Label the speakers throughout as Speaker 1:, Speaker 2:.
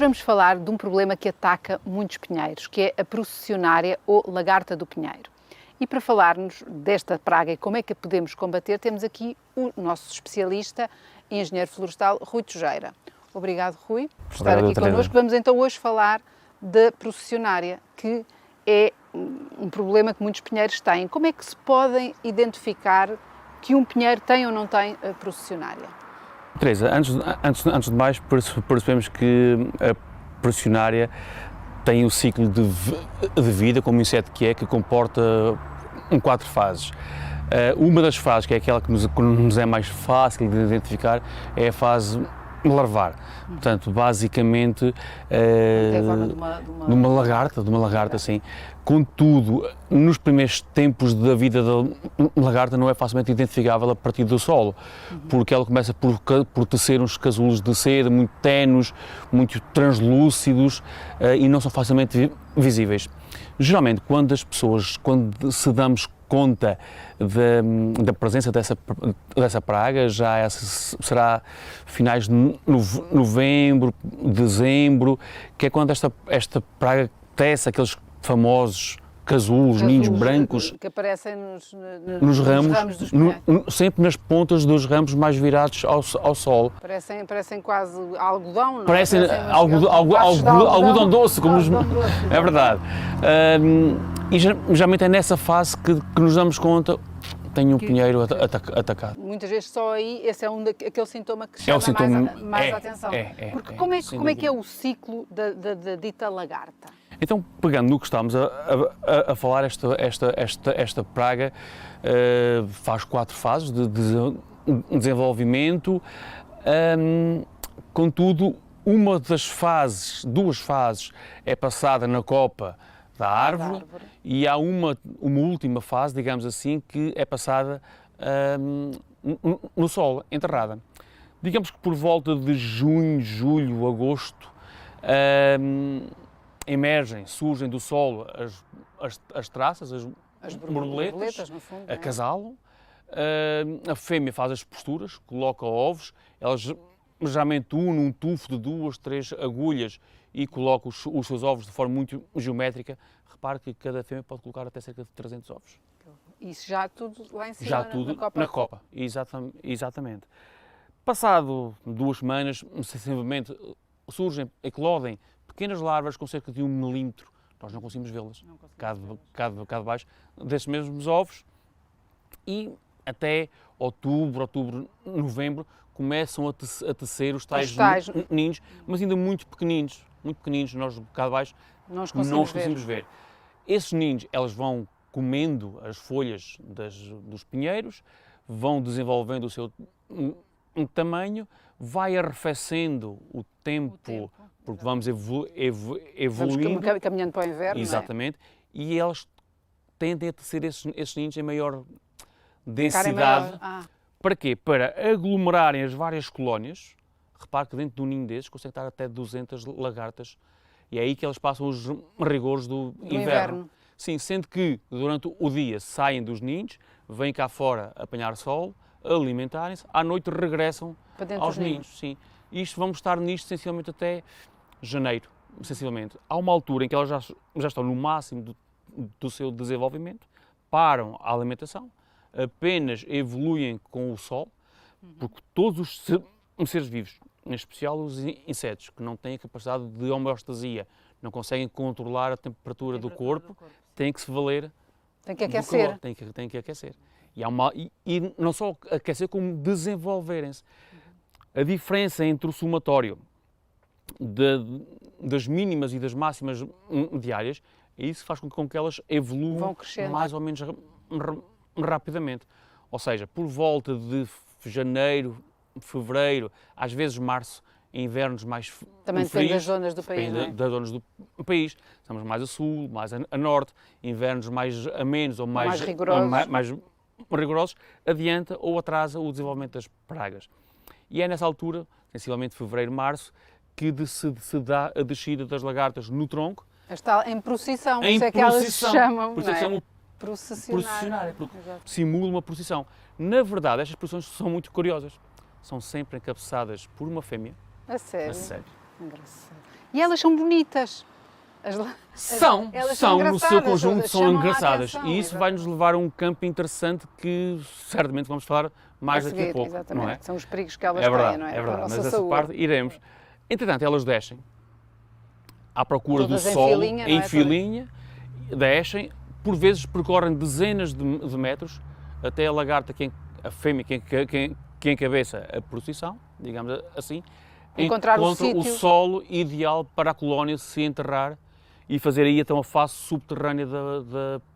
Speaker 1: Hoje vamos falar de um problema que ataca muitos pinheiros, que é a processionária ou lagarta do pinheiro. E para falar-nos desta praga e como é que a podemos combater, temos aqui o nosso especialista, engenheiro florestal, Rui Tujeira. Obrigado, Rui, por estar aqui connosco. Vamos então hoje falar da processionária, que é um problema que muitos pinheiros têm. Como é que se podem identificar que um pinheiro tem ou não tem a processionária?
Speaker 2: Teresa, antes de mais, percebemos que a processionária tem um ciclo de vida, como um inseto que comporta 4 fases. Uma das fases, que é aquela que nos é mais fácil de identificar, é a fase larvar. Portanto, basicamente, de uma lagarta, sim. Contudo, nos primeiros tempos da vida da lagarta não é facilmente identificável a partir do solo, porque ela começa por tecer uns casulos de seda muito tenues, muito translúcidos e não são facilmente visíveis. Geralmente, quando se damos conta da presença dessa praga, já será finais de novembro, dezembro, que é quando esta praga tece aqueles famosos casulos, ninhos brancos
Speaker 1: que aparecem
Speaker 2: nos ramos
Speaker 1: dos
Speaker 2: sempre nas pontas dos ramos mais virados ao sol.
Speaker 1: Parecem quase algodão, não é?
Speaker 2: Parecem algodão doce, como é verdade. E geralmente é nessa fase que nos damos conta tem um pinheiro atacado.
Speaker 1: Muitas vezes só aí, esse é aquele sintoma que chama mais a atenção. Porque como é que é o ciclo da dita lagarta?
Speaker 2: Então, pegando no que estamos a falar, esta praga faz 4 fases de desenvolvimento, contudo, duas fases é passada na copa da árvore e há uma última fase, digamos assim, que é passada no solo, enterrada. Digamos que por volta de junho, julho, agosto, surgem do solo as traças, as borboletas,
Speaker 1: no fundo,
Speaker 2: acasalam, a fêmea faz as posturas, coloca ovos, elas geralmente unem um tufo de 2, 3 agulhas e coloca os seus ovos de forma muito geométrica. Repare que cada fêmea pode colocar até cerca de 300 ovos.
Speaker 1: Isso já tudo lá em cima,
Speaker 2: já tudo na copa. Exatamente. Passado 2 semanas, sensivelmente, eclodem pequenas larvas com cerca de 1 milímetro, nós não conseguimos vê-las, cá de baixo, desses mesmos ovos, e até outubro, novembro, começam a tecer os tais ninhos, mas ainda muito pequeninos, nós cá de baixo não os conseguimos ver. Esses ninhos, elas vão comendo as folhas dos pinheiros, vão desenvolvendo o seu tamanho, vai arrefecendo o tempo porque vamos evoluindo.
Speaker 1: Vamos caminhando para o inverno.
Speaker 2: Exatamente. Não é? E elas tendem a tecer esses ninhos em maior densidade. Para quê? Para aglomerarem as várias colónias. Repare que dentro de um ninho desses consegue estar até 200 lagartas. E é aí que elas passam os rigores do inverno. Sim, sendo que durante o dia saem dos ninhos, vêm cá fora apanhar sol, alimentarem-se, à noite regressam aos ninhos. Sim. Isto vamos estar nisto sensivelmente até janeiro, sensivelmente. Há uma altura em que elas já estão no máximo do seu desenvolvimento, param a alimentação, apenas evoluem com o sol, porque todos os seres vivos, em especial os insetos, que não têm a capacidade de homeostasia, não conseguem controlar a temperatura do corpo, têm que se valer.
Speaker 1: Tem que aquecer.
Speaker 2: Tem que aquecer. E não só aquecer, como desenvolverem-se. A diferença entre o somatório das mínimas e das máximas diárias é isso que faz com que elas evoluam mais ou menos rapidamente. Ou seja, por volta de janeiro, fevereiro, às vezes março, em invernos mais frios.
Speaker 1: Também depende das zonas do país, não é?
Speaker 2: Das zonas do país. Estamos mais a sul, mais a norte, invernos mais amenos ou mais rigorosos, adianta ou atrasa o desenvolvimento das pragas. E é nessa altura, sensivelmente fevereiro, março, que se dá a descida das lagartas no tronco.
Speaker 1: Está em procissão, isso é que elas se chamam,
Speaker 2: por isso é que chamam processionária, porque simula uma procissão. Na verdade, estas procissões são muito curiosas. São sempre encabeçadas por uma fêmea.
Speaker 1: A sério?
Speaker 2: A sério.
Speaker 1: Engraçado. E elas são bonitas. Elas
Speaker 2: São no seu
Speaker 1: engraçadas,
Speaker 2: conjunto, são
Speaker 1: chamam a
Speaker 2: engraçadas.
Speaker 1: atenção,
Speaker 2: E isso vai nos levar a um campo interessante que certamente vamos falar mais daqui a pouco,
Speaker 1: exatamente,
Speaker 2: não é?
Speaker 1: são os perigos que elas
Speaker 2: É verdade,
Speaker 1: têm, não é?
Speaker 2: é
Speaker 1: Para a
Speaker 2: verdade,
Speaker 1: nossa
Speaker 2: mas essa
Speaker 1: saúde.
Speaker 2: parte iremos. Entretanto, elas descem à procura
Speaker 1: Todas
Speaker 2: do
Speaker 1: em
Speaker 2: solo,
Speaker 1: filinha, não
Speaker 2: em
Speaker 1: é?
Speaker 2: filinha, descem, por vezes percorrem dezenas de metros até a lagarta, a fêmea, quem encabeça a procissão, digamos assim,
Speaker 1: Encontrar o
Speaker 2: encontra o
Speaker 1: sítio.
Speaker 2: solo ideal para a colónia se enterrar e fazer aí então a fase subterrânea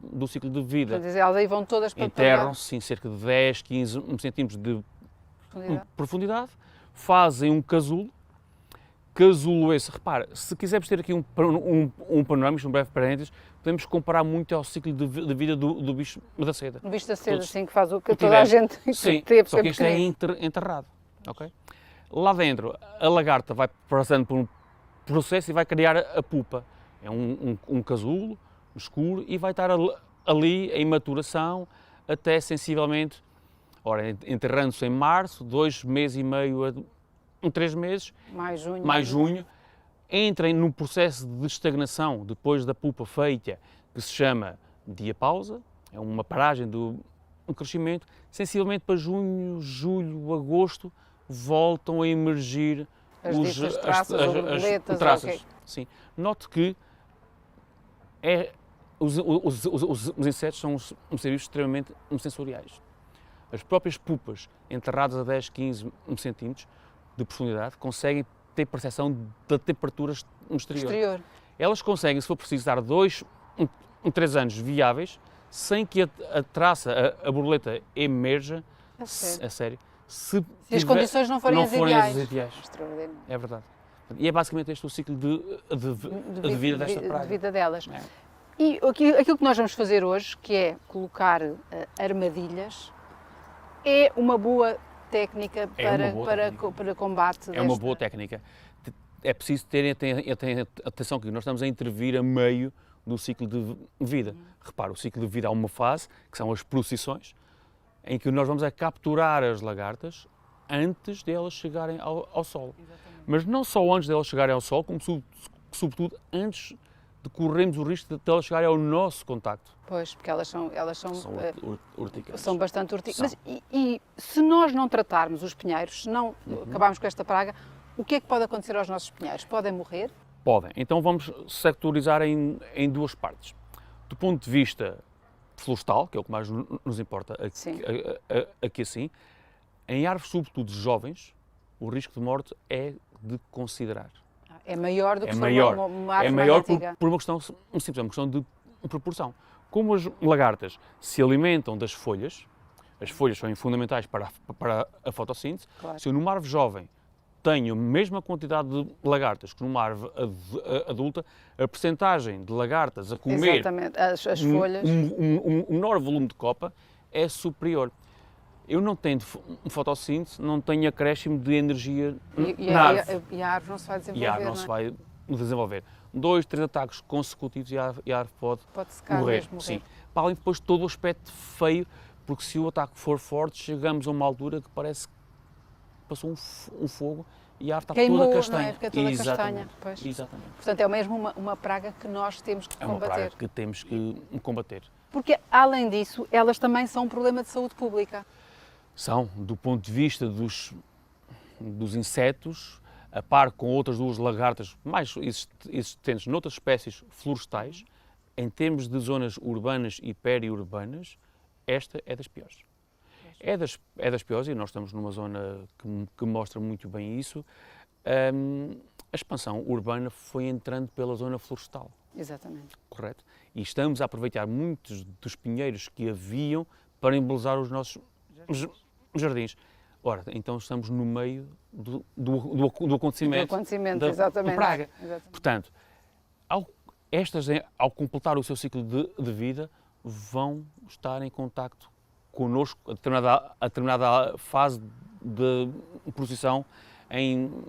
Speaker 2: do ciclo de vida.
Speaker 1: Quer dizer, elas aí vão todas para
Speaker 2: Enterram-se em cerca de 10, 15 centímetros de
Speaker 1: profundidade.
Speaker 2: profundidade, fazem um casulo. Casulo esse, repara, se quisermos ter aqui um panorama, um breve parênteses, podemos comparar muito ao ciclo de vida do bicho da seda.
Speaker 1: No bicho da seda,
Speaker 2: Todos
Speaker 1: assim, que faz o que toda a gente
Speaker 2: Sim,
Speaker 1: teve
Speaker 2: só que
Speaker 1: sempre
Speaker 2: isto é enterrado. Okay? Lá dentro, a lagarta vai passando por um processo e vai criar a pupa. É um casulo escuro e vai estar ali em maturação até sensivelmente, enterrando-se em março, 2 meses e meio a 3 meses, mais junho, entrem num processo de estagnação depois da pupa feita, que se chama diapausa, é uma paragem do crescimento, sensivelmente para junho, julho, agosto, voltam a emergir
Speaker 1: as traças, as borboletas,
Speaker 2: traças.
Speaker 1: Okay.
Speaker 2: Sim. Note que os insetos são seres extremamente sensoriais. As próprias pupas, enterradas a 10, 15 centímetros de profundidade, conseguem ter percepção da temperatura no exterior. Elas conseguem, se for preciso, dar 2, 3 anos viáveis, sem que a traça, a borboleta, emerja a sério. Se
Speaker 1: as condições não forem as ideais.
Speaker 2: Extraordinário. É verdade. E é basicamente este o ciclo de vida desta praga.
Speaker 1: De vida delas. É. E aquilo que nós vamos fazer hoje, que é colocar armadilhas, é uma boa técnica para combate.
Speaker 2: É uma boa técnica. É preciso ter atenção que nós estamos a intervir a meio do ciclo de vida. Repara, o ciclo de vida há uma fase, que são as procissões, em que nós vamos a capturar as lagartas antes de elas chegarem ao solo. Exatamente. Mas não só antes de elas chegarem ao solo, como sobretudo antes de corrermos o risco de elas chegarem ao nosso contacto.
Speaker 1: Pois, porque elas são
Speaker 2: urticantes.
Speaker 1: São bastante urticantes. E se nós não tratarmos os pinheiros, se não acabarmos com esta praga, o que é que pode acontecer aos nossos pinheiros? Podem morrer?
Speaker 2: Podem. Então vamos sectorizar em duas partes. Do ponto de vista florestal, que é o que mais nos importa aqui assim, em árvores sobretudo jovens, o risco de morte é de considerar.
Speaker 1: É maior do que
Speaker 2: uma
Speaker 1: árvore
Speaker 2: maior
Speaker 1: mais
Speaker 2: por uma questão simples, é uma questão de proporção. Como as lagartas se alimentam das folhas, as folhas são fundamentais para a fotossíntese,
Speaker 1: claro.
Speaker 2: Se eu numa árvore jovem tenho a mesma quantidade de lagartas que numa árvore adulta, a percentagem de lagartas a comer
Speaker 1: as folhas.
Speaker 2: Um menor volume de copa é superior. Eu não tenho fotossíntese, não tenho acréscimo de energia na árvore.
Speaker 1: E a árvore não se vai desenvolver.
Speaker 2: E a árvore não se vai desenvolver. 2, 3 ataques consecutivos e a árvore pode
Speaker 1: secar
Speaker 2: morrer.
Speaker 1: Mesmo,
Speaker 2: sim. Para além depois todo o aspecto feio, porque se o ataque for forte, chegamos a uma altura que parece que passou um fogo e a árvore está toda castanha.
Speaker 1: Não é? Fica toda castanha. Pois.
Speaker 2: Exatamente.
Speaker 1: Portanto, é mesmo uma praga que nós temos que combater.
Speaker 2: É uma praga que temos que combater.
Speaker 1: Porque, além disso, elas também são um problema de saúde pública.
Speaker 2: São, do ponto de vista dos insetos, a par com outras duas lagartas mais existentes noutras espécies florestais, em termos de zonas urbanas e periurbanas, esta é das piores. É das piores, e nós estamos numa zona que mostra muito bem isso. A expansão urbana foi entrando pela zona florestal.
Speaker 1: Exatamente.
Speaker 2: Correto? E estamos a aproveitar muitos dos pinheiros que haviam para embelezar os nossos jardins. Ora, então estamos no meio do acontecimento da praga.
Speaker 1: Exatamente.
Speaker 2: Portanto, ao completar o seu ciclo de vida, vão estar em contacto connosco a determinada fase de procissão,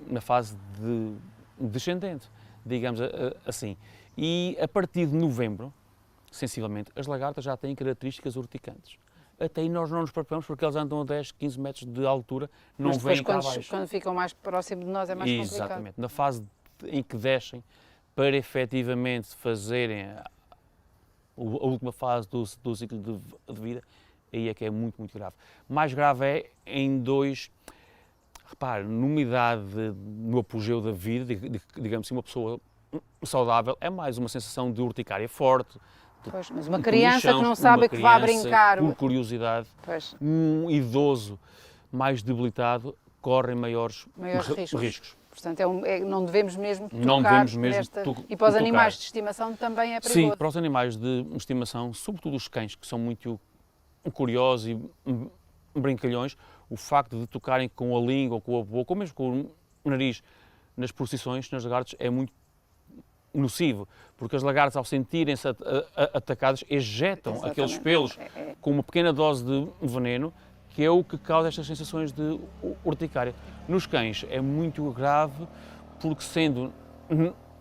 Speaker 2: na fase descendente, digamos assim. E a partir de novembro, sensivelmente, as lagartas já têm características urticantes. Até aí nós não nos preocupamos porque eles andam a 10, 15 metros de altura, não vêm cá abaixo.
Speaker 1: Quando ficam mais próximo de nós é mais complicado.
Speaker 2: Exatamente. Na fase em que descem para efetivamente fazerem a última fase do ciclo de vida, aí é que é muito, muito grave. Mais grave é em dois, repare, numa idade, no apogeu da vida, digamos assim, uma pessoa saudável, é mais uma sensação de urticária forte.
Speaker 1: Pois, mas uma criança que não sabe que vai brincar.
Speaker 2: Por curiosidade, um idoso mais debilitado corre maiores riscos.
Speaker 1: Portanto, não devemos mesmo tocar
Speaker 2: não devemos mesmo
Speaker 1: E para os animais de estimação também é perigoso.
Speaker 2: Sim, para os animais de estimação, sobretudo os cães, que são muito curiosos e brincalhões, o facto de tocarem com a língua, ou com a boca, ou mesmo com o nariz nas posições, nas lagartas, é muito nocivo, porque as lagartas, ao sentirem-se atacadas, ejetam aqueles pelos com uma pequena dose de veneno, que é o que causa estas sensações de urticária. Nos cães é muito grave, porque sendo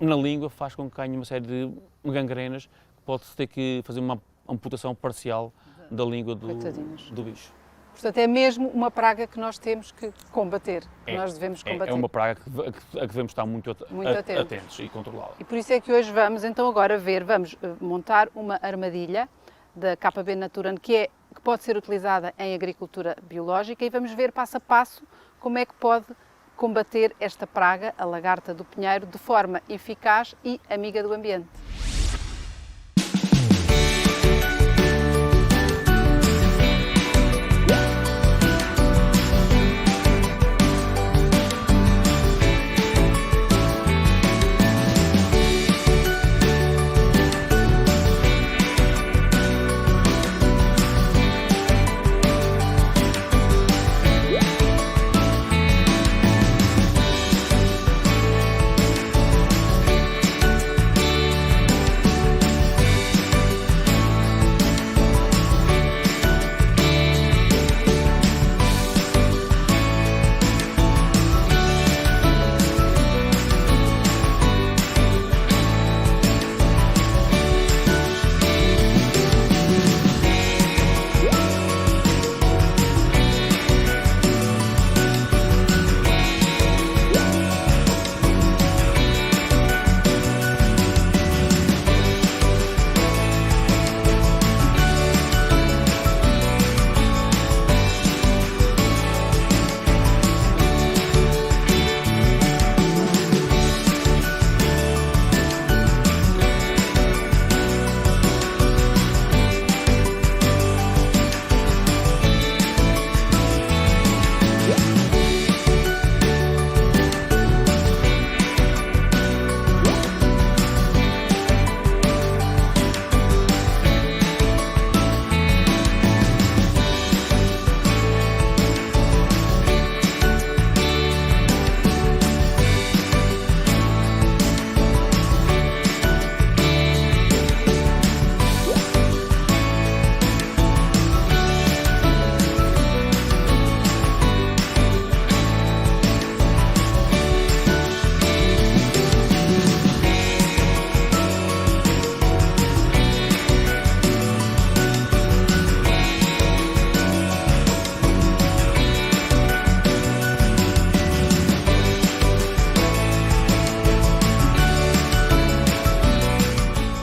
Speaker 2: na língua faz com que ganhe uma série de gangrenas, que pode-se ter que fazer uma amputação parcial da língua do bicho.
Speaker 1: Portanto, é mesmo uma praga que nós temos que combater, que nós devemos combater.
Speaker 2: É uma praga a que devemos estar muito atentos e controlá-la.
Speaker 1: E por isso é que hoje vamos então agora vamos montar uma armadilha da KB Naturan, que pode ser utilizada em agricultura biológica, e vamos ver passo a passo como é que pode combater esta praga, a lagarta do pinheiro, de forma eficaz e amiga do ambiente.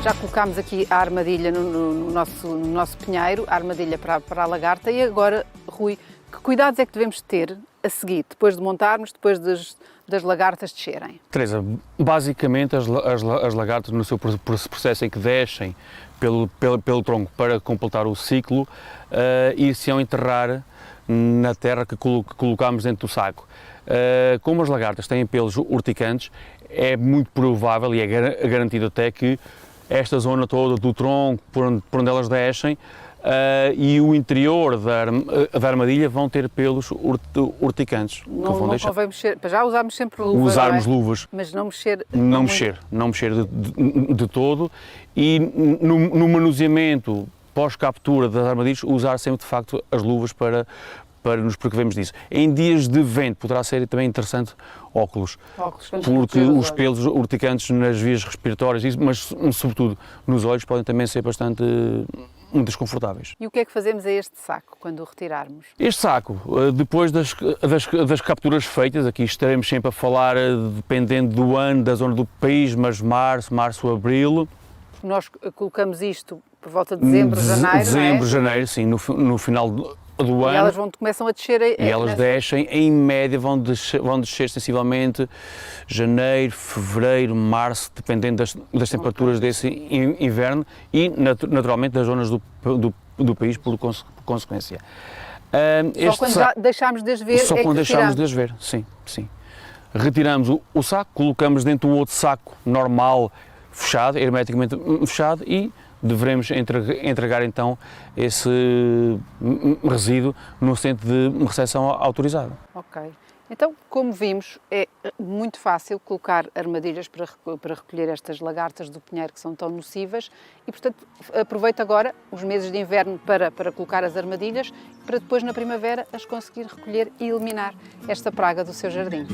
Speaker 1: Já colocámos aqui a armadilha no nosso pinheiro, a armadilha para a lagarta, e agora, Rui, que cuidados é que devemos ter a seguir, depois de montarmos, depois das lagartas descerem?
Speaker 2: Teresa, basicamente as lagartas, no seu processo em que descem pelo tronco para completar o ciclo, ir-se-ão enterrar na terra que colocamos dentro do saco. Como as lagartas têm pelos urticantes, é muito provável e é garantido até que esta zona toda do tronco, por onde elas descem, e o interior da armadilha vão ter pelos urticantes.
Speaker 1: Não convém mexer, já usámos sempre luvas.
Speaker 2: Usarmos luvas.
Speaker 1: Mas não mexer.
Speaker 2: Não mexer de todo, e no manuseamento pós-captura das armadilhas, usar sempre de facto as luvas para nos precavermos disso. Em dias de vento poderá ser também interessante óculos porque os pelos urticantes nas vias respiratórias, mas sobretudo nos olhos, podem também ser bastante muito desconfortáveis.
Speaker 1: E o que é que fazemos a este saco quando o retirarmos?
Speaker 2: Este saco, depois das capturas feitas, aqui estaremos sempre a falar, dependendo do ano, da zona do país, mas março, abril.
Speaker 1: Nós colocamos isto por volta de dezembro, janeiro,
Speaker 2: Dezembro,
Speaker 1: não é?
Speaker 2: janeiro, sim, no final do ano.
Speaker 1: E elas começam a descer.
Speaker 2: E elas descem, em média, vão descer sensivelmente janeiro, fevereiro, março, dependendo das temperaturas desse inverno e, naturalmente, das zonas do país, por consequência.
Speaker 1: Só quando já deixámos de as ver
Speaker 2: Só
Speaker 1: é
Speaker 2: quando
Speaker 1: que
Speaker 2: deixámos
Speaker 1: retiramos.
Speaker 2: de as ver, sim. Retiramos o saco, colocamos dentro de um outro saco normal, fechado, hermeticamente fechado, e deveremos entregar então esse resíduo no centro de recepção autorizado.
Speaker 1: Ok. Então, como vimos, é muito fácil colocar armadilhas para recolher estas lagartas do pinheiro que são tão nocivas e, portanto, aproveito agora os meses de inverno para colocar as armadilhas para depois, na primavera, as conseguir recolher e eliminar esta praga do seu jardim.